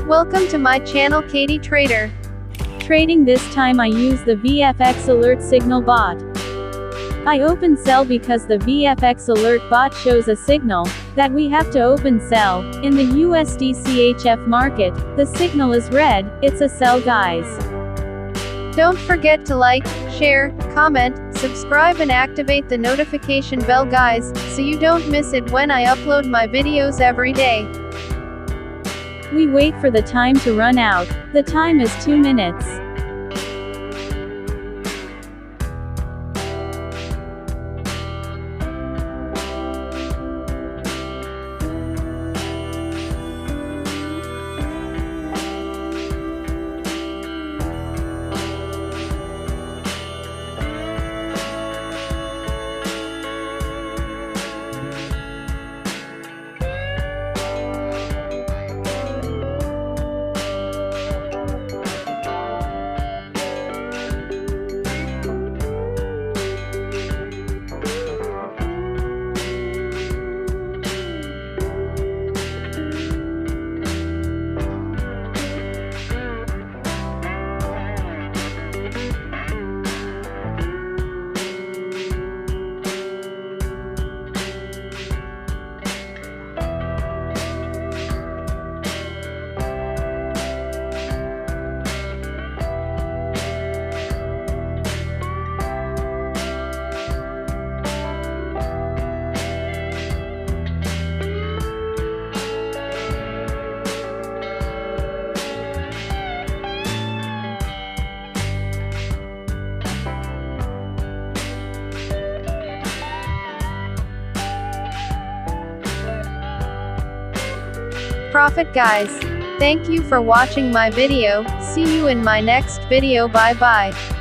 Welcome to my channel Katie Trader. Trading this time I use the Vfxalert signal bot. I open sell because the Vfxalert bot shows a signal that we have to open sell. In the USD CHF market, the signal is red, it's a sell guys. Don't forget to like, share, comment, subscribe and activate the notification bell guys, so you don't miss it when I upload my videos every day. We wait for the time to run out. The time is 2 minutes. Profit guys. Thank you for watching my video. See you in my next video. Bye bye.